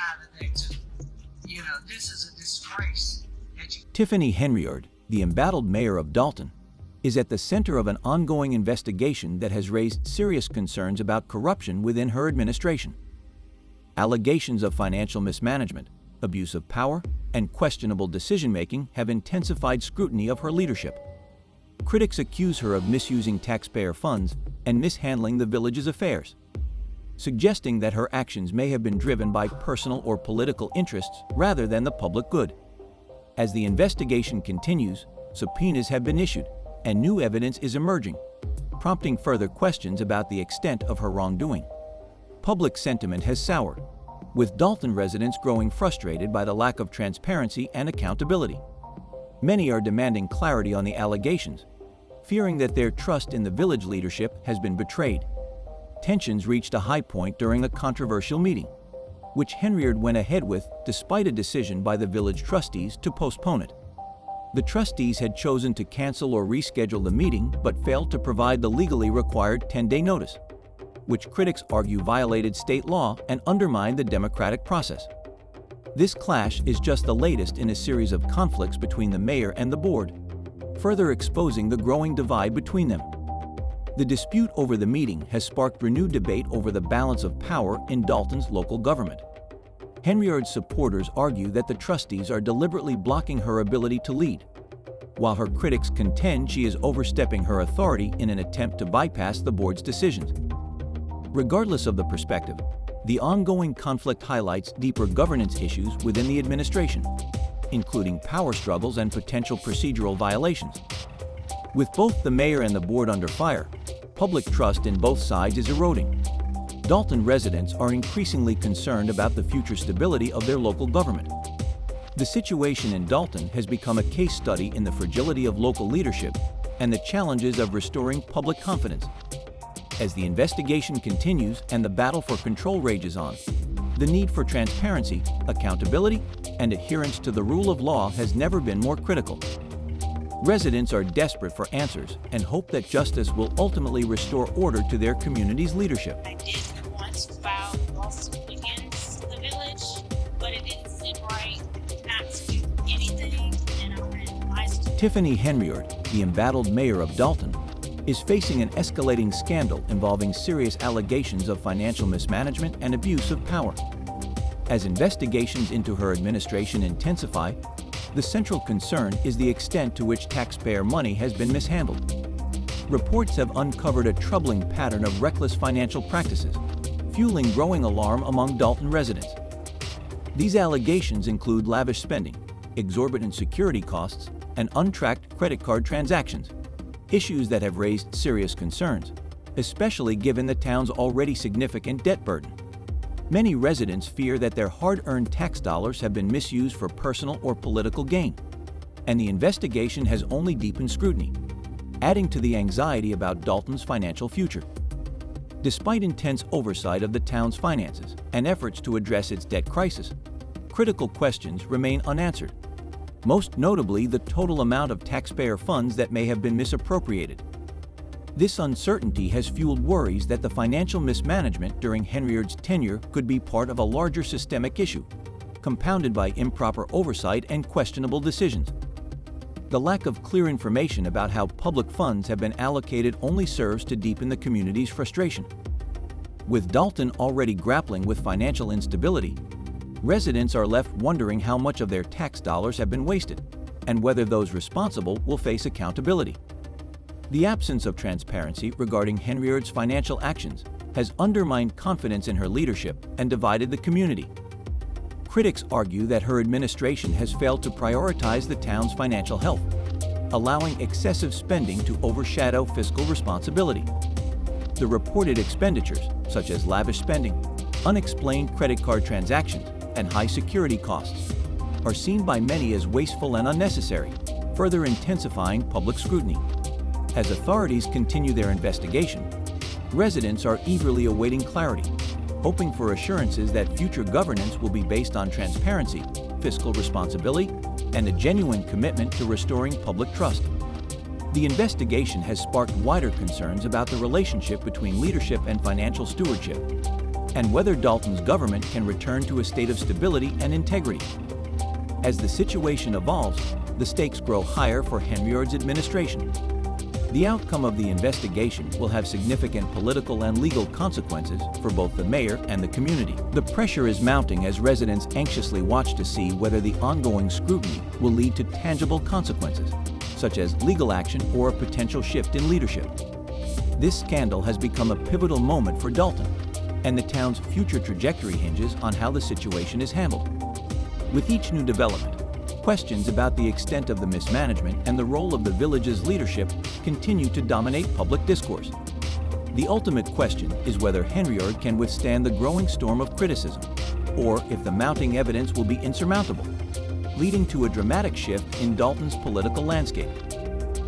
out of there too. This is a disgrace. Tiffany Henyard, the embattled mayor of Dalton, is at the center of an ongoing investigation that has raised serious concerns about corruption within her administration. Allegations of financial mismanagement, abuse of power, and questionable decision-making have intensified scrutiny of her leadership. Critics accuse her of misusing taxpayer funds and mishandling the village's affairs, suggesting that her actions may have been driven by personal or political interests rather than the public good. As the investigation continues, subpoenas have been issued, and new evidence is emerging, prompting further questions about the extent of her wrongdoing. Public sentiment has soured, with Dalton residents growing frustrated by the lack of transparency and accountability. Many are demanding clarity on the allegations, fearing that their trust in the village leadership has been betrayed. Tensions reached a high point during a controversial meeting, which Henyard went ahead with despite a decision by the village trustees to postpone it. The trustees had chosen to cancel or reschedule the meeting but failed to provide the legally required 10-day notice, which critics argue violated state law and undermined the democratic process. This clash is just the latest in a series of conflicts between the mayor and the board, further exposing the growing divide between them. The dispute over the meeting has sparked renewed debate over the balance of power in Dalton's local government. Henyard's supporters argue that the trustees are deliberately blocking her ability to lead, while her critics contend she is overstepping her authority in an attempt to bypass the board's decisions. Regardless of the perspective, the ongoing conflict highlights deeper governance issues within the administration, including power struggles and potential procedural violations. With both the mayor and the board under fire, public trust in both sides is eroding. Dalton residents are increasingly concerned about the future stability of their local government. The situation in Dalton has become a case study in the fragility of local leadership and the challenges of restoring public confidence. As the investigation continues and the battle for control rages on, the need for transparency, accountability, and adherence to the rule of law has never been more critical. Residents are desperate for answers and hope that justice will ultimately restore order to their community's leadership. I did once file a lawsuit against the village, but it didn't seem right not to do anything, and I'm advised to. Tiffany Henyard, the embattled mayor of Dalton, is facing an escalating scandal involving serious allegations of financial mismanagement and abuse of power. As investigations into her administration intensify, the central concern is the extent to which taxpayer money has been mishandled. Reports have uncovered a troubling pattern of reckless financial practices, fueling growing alarm among Dalton residents. These allegations include lavish spending, exorbitant security costs, and untracked credit card transactions, issues that have raised serious concerns, especially given the town's already significant debt burden. Many residents fear that their hard-earned tax dollars have been misused for personal or political gain, and the investigation has only deepened scrutiny, adding to the anxiety about Dalton's financial future. Despite intense oversight of the town's finances and efforts to address its debt crisis, critical questions remain unanswered, most notably the total amount of taxpayer funds that may have been misappropriated. This uncertainty has fueled worries that the financial mismanagement during Henyard's tenure could be part of a larger systemic issue, compounded by improper oversight and questionable decisions. The lack of clear information about how public funds have been allocated only serves to deepen the community's frustration. With Dalton already grappling with financial instability, residents are left wondering how much of their tax dollars have been wasted and whether those responsible will face accountability. The absence of transparency regarding Henyard's financial actions has undermined confidence in her leadership and divided the community. Critics argue that her administration has failed to prioritize the town's financial health, allowing excessive spending to overshadow fiscal responsibility. The reported expenditures, such as lavish spending, unexplained credit card transactions, and high security costs, are seen by many as wasteful and unnecessary, further intensifying public scrutiny. As authorities continue their investigation, residents are eagerly awaiting clarity, hoping for assurances that future governance will be based on transparency, fiscal responsibility, and a genuine commitment to restoring public trust. The investigation has sparked wider concerns about the relationship between leadership and financial stewardship, and whether Dalton's government can return to a state of stability and integrity. As the situation evolves, the stakes grow higher for Henyard's administration. The outcome of the investigation will have significant political and legal consequences for both the mayor and the community. The pressure is mounting as residents anxiously watch to see whether the ongoing scrutiny will lead to tangible consequences, such as legal action or a potential shift in leadership. This scandal has become a pivotal moment for Dalton, and the town's future trajectory hinges on how the situation is handled. With each new development, questions about the extent of the mismanagement and the role of the village's leadership continue to dominate public discourse. The ultimate question is whether Henyard can withstand the growing storm of criticism, or if the mounting evidence will be insurmountable, leading to a dramatic shift in Dalton's political landscape.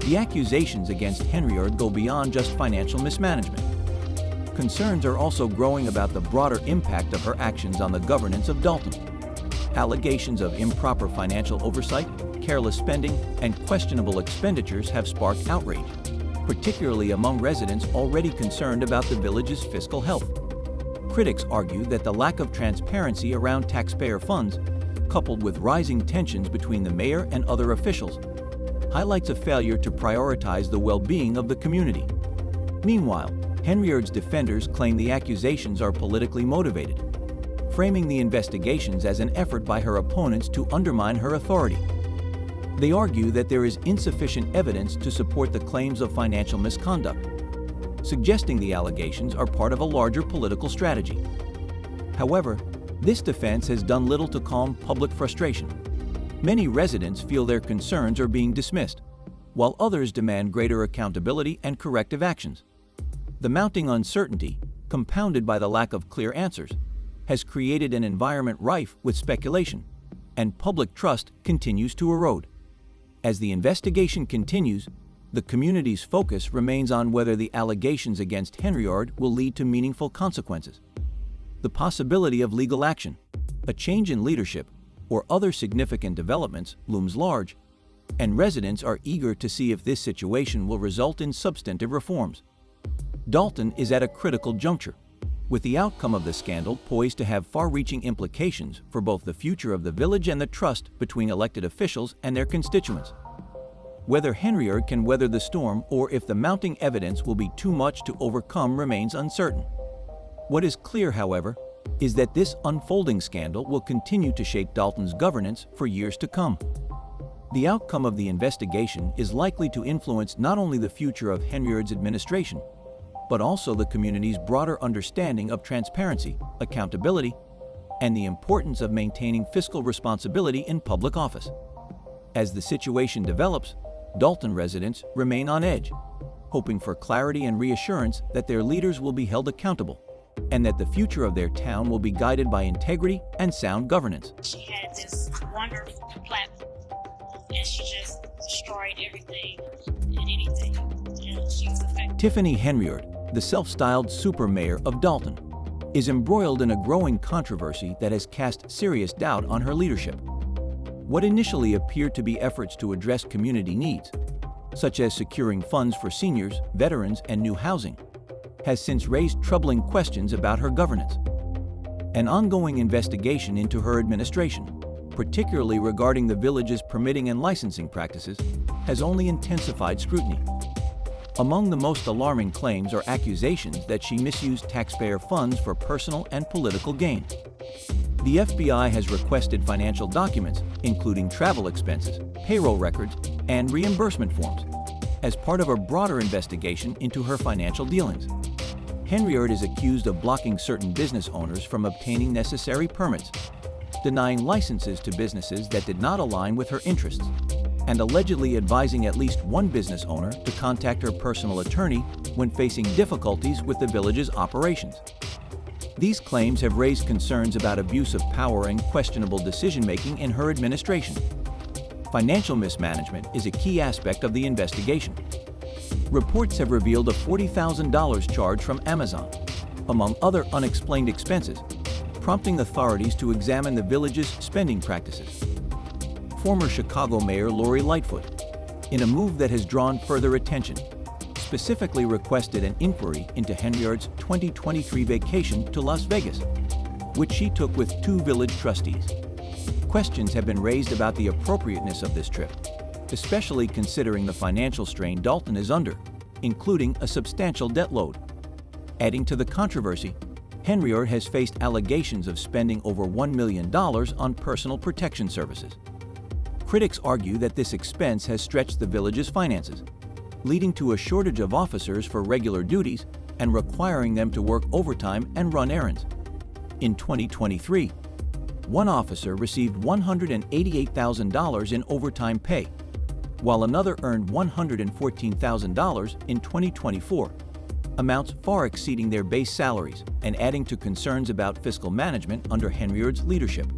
The accusations against Henyard go beyond just financial mismanagement. Concerns are also growing about the broader impact of her actions on the governance of Dalton. Allegations of improper financial oversight, careless spending, and questionable expenditures have sparked outrage, particularly among residents already concerned about the village's fiscal health. Critics argue that the lack of transparency around taxpayer funds, coupled with rising tensions between the mayor and other officials, highlights a failure to prioritize the well-being of the community. Meanwhile, Henyard's defenders claim the accusations are politically motivated, framing the investigations as an effort by her opponents to undermine her authority. They argue that there is insufficient evidence to support the claims of financial misconduct, suggesting the allegations are part of a larger political strategy. However, this defense has done little to calm public frustration. Many residents feel their concerns are being dismissed, while others demand greater accountability and corrective actions. The mounting uncertainty, compounded by the lack of clear answers, has created an environment rife with speculation, and public trust continues to erode. As the investigation continues, the community's focus remains on whether the allegations against Henyard will lead to meaningful consequences. The possibility of legal action, a change in leadership, or other significant developments looms large, and residents are eager to see if this situation will result in substantive reforms. Dalton is at a critical juncture, with the outcome of the scandal poised to have far-reaching implications for both the future of the village and the trust between elected officials and their constituents. Whether Henyard can weather the storm or if the mounting evidence will be too much to overcome remains uncertain. What is clear, however, is that this unfolding scandal will continue to shape Dalton's governance for years to come. The outcome of the investigation is likely to influence not only the future of Henyard's administration, but also the community's broader understanding of transparency, accountability, and the importance of maintaining fiscal responsibility in public office. As the situation develops, Dalton residents remain on edge, hoping for clarity and reassurance that their leaders will be held accountable, and that the future of their town will be guided by integrity and sound governance. She had this wonderful platform, and she just destroyed everything and anything. And she was affected. Tiffany Henyard, the self-styled super mayor of Dalton, is embroiled in a growing controversy that has cast serious doubt on her leadership. What initially appeared to be efforts to address community needs, such as securing funds for seniors, veterans, and new housing, has since raised troubling questions about her governance. An ongoing investigation into her administration, particularly regarding the village's permitting and licensing practices, has only intensified scrutiny. Among the most alarming claims are accusations that she misused taxpayer funds for personal and political gain. The FBI has requested financial documents, including travel expenses, payroll records, and reimbursement forms, as part of a broader investigation into her financial dealings. Henyard is accused of blocking certain business owners from obtaining necessary permits, denying licenses to businesses that did not align with her interests, and allegedly advising at least one business owner to contact her personal attorney when facing difficulties with the village's operations. These claims have raised concerns about abuse of power and questionable decision-making in her administration. Financial mismanagement is a key aspect of the investigation. Reports have revealed a $40,000 charge from Amazon, among other unexplained expenses, prompting authorities to examine the village's spending practices. Former Chicago Mayor Lori Lightfoot, in a move that has drawn further attention, specifically requested an inquiry into Henyard's 2023 vacation to Las Vegas, which she took with 2 village trustees. Questions have been raised about the appropriateness of this trip, especially considering the financial strain Dalton is under, including a substantial debt load. Adding to the controversy, Henyard has faced allegations of spending over $1 million on personal protection services. Critics argue that this expense has stretched the village's finances, leading to a shortage of officers for regular duties and requiring them to work overtime and run errands. In 2023, one officer received $188,000 in overtime pay, while another earned $114,000 in 2024, amounts far exceeding their base salaries and adding to concerns about fiscal management under Henyard's leadership.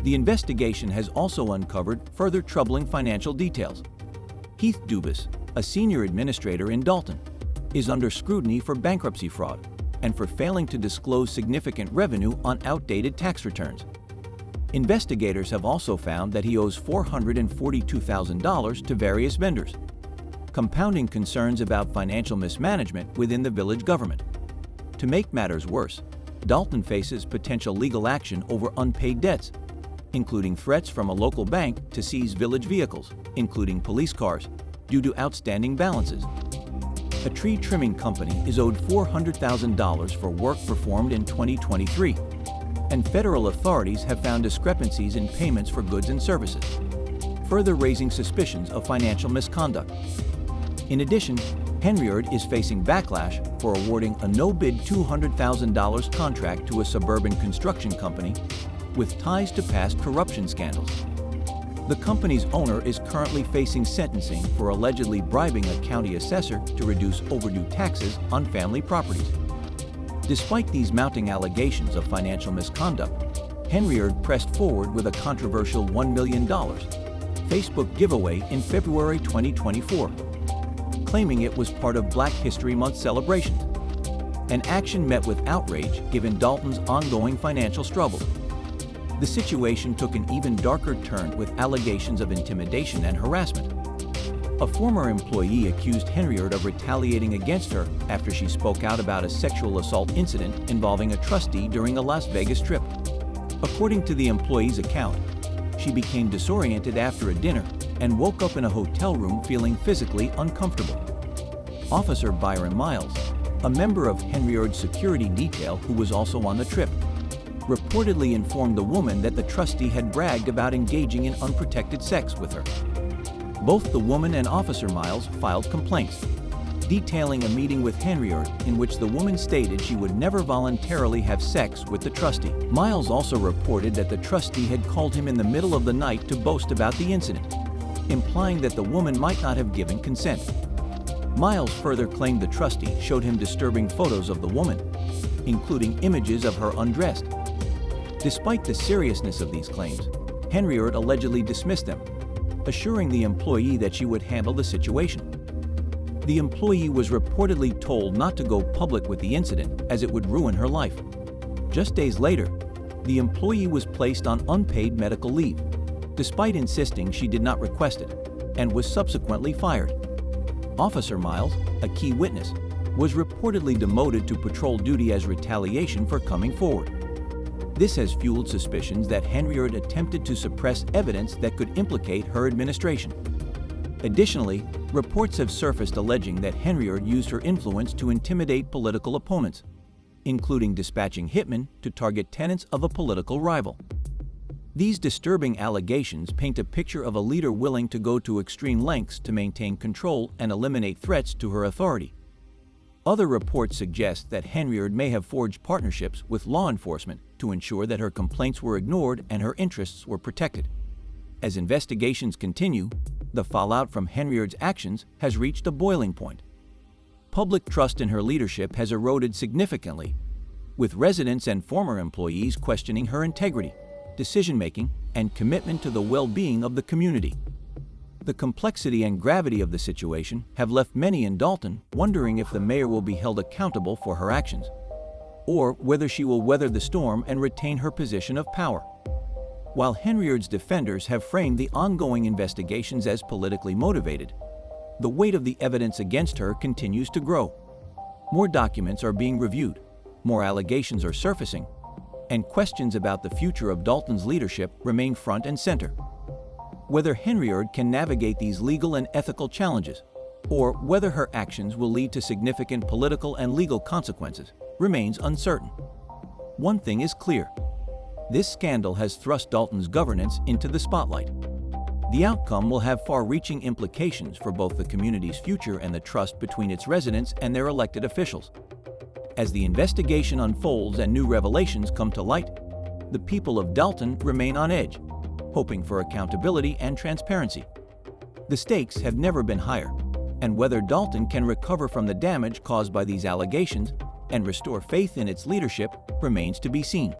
The investigation has also uncovered further troubling financial details. Heath Dubus, a senior administrator in Dalton, is under scrutiny for bankruptcy fraud and for failing to disclose significant revenue on outdated tax returns. Investigators have also found that he owes $442,000 to various vendors, compounding concerns about financial mismanagement within the village government. To make matters worse, Dalton faces potential legal action over unpaid debts, including threats from a local bank to seize village vehicles, including police cars, due to outstanding balances. A tree trimming company is owed $400,000 for work performed in 2023, and federal authorities have found discrepancies in payments for goods and services, further raising suspicions of financial misconduct. In addition, Henyard is facing backlash for awarding a no-bid $200,000 contract to a suburban construction company with ties to past corruption scandals. The company's owner is currently facing sentencing for allegedly bribing a county assessor to reduce overdue taxes on family properties. Despite these mounting allegations of financial misconduct, Henyard pressed forward with a controversial $1 million Facebook giveaway in February 2024, claiming it was part of Black History Month celebrations. An action met with outrage given Dalton's ongoing financial struggles. The situation took an even darker turn with allegations of intimidation and harassment. A former employee accused Henyard of retaliating against her after she spoke out about a sexual assault incident involving a trustee during a Las Vegas trip. According to the employee's account, she became disoriented after a dinner and woke up in a hotel room feeling physically uncomfortable. Officer Byron Miles, a member of Henyard's security detail who was also on the trip, reportedly informed the woman that the trustee had bragged about engaging in unprotected sex with her. Both the woman and Officer Miles filed complaints, detailing a meeting with Henyard in which the woman stated she would never voluntarily have sex with the trustee. Miles also reported that the trustee had called him in the middle of the night to boast about the incident, implying that the woman might not have given consent. Miles further claimed the trustee showed him disturbing photos of the woman, including images of her undressed. Despite the seriousness of these claims, Henyard allegedly dismissed them, assuring the employee that she would handle the situation. The employee was reportedly told not to go public with the incident as it would ruin her life. Just days later, the employee was placed on unpaid medical leave, despite insisting she did not request it, and was subsequently fired. Officer Miles, a key witness, was reportedly demoted to patrol duty as retaliation for coming forward. This has fueled suspicions that Henyard attempted to suppress evidence that could implicate her administration. Additionally, reports have surfaced alleging that Henyard used her influence to intimidate political opponents, including dispatching hitmen to target tenants of a political rival. These disturbing allegations paint a picture of a leader willing to go to extreme lengths to maintain control and eliminate threats to her authority. Other reports suggest that Henyard may have forged partnerships with law enforcement to ensure that her complaints were ignored and her interests were protected. As investigations continue, the fallout from Henyard's actions has reached a boiling point. Public trust in her leadership has eroded significantly, with residents and former employees questioning her integrity, decision-making, and commitment to the well-being of the community. The complexity and gravity of the situation have left many in Dalton wondering if the mayor will be held accountable for her actions, or whether she will weather the storm and retain her position of power. While Henyard's defenders have framed the ongoing investigations as politically motivated, the weight of the evidence against her continues to grow. More documents are being reviewed, more allegations are surfacing, and questions about the future of Dalton's leadership remain front and center. Whether Henyard can navigate these legal and ethical challenges, or whether her actions will lead to significant political and legal consequences, remains uncertain. One thing is clear: this scandal has thrust Dalton's governance into the spotlight. The outcome will have far-reaching implications for both the community's future and the trust between its residents and their elected officials. As the investigation unfolds and new revelations come to light, the people of Dalton remain on edge, hoping for accountability and transparency. The stakes have never been higher, and whether Dalton can recover from the damage caused by these allegations and restore faith in its leadership remains to be seen.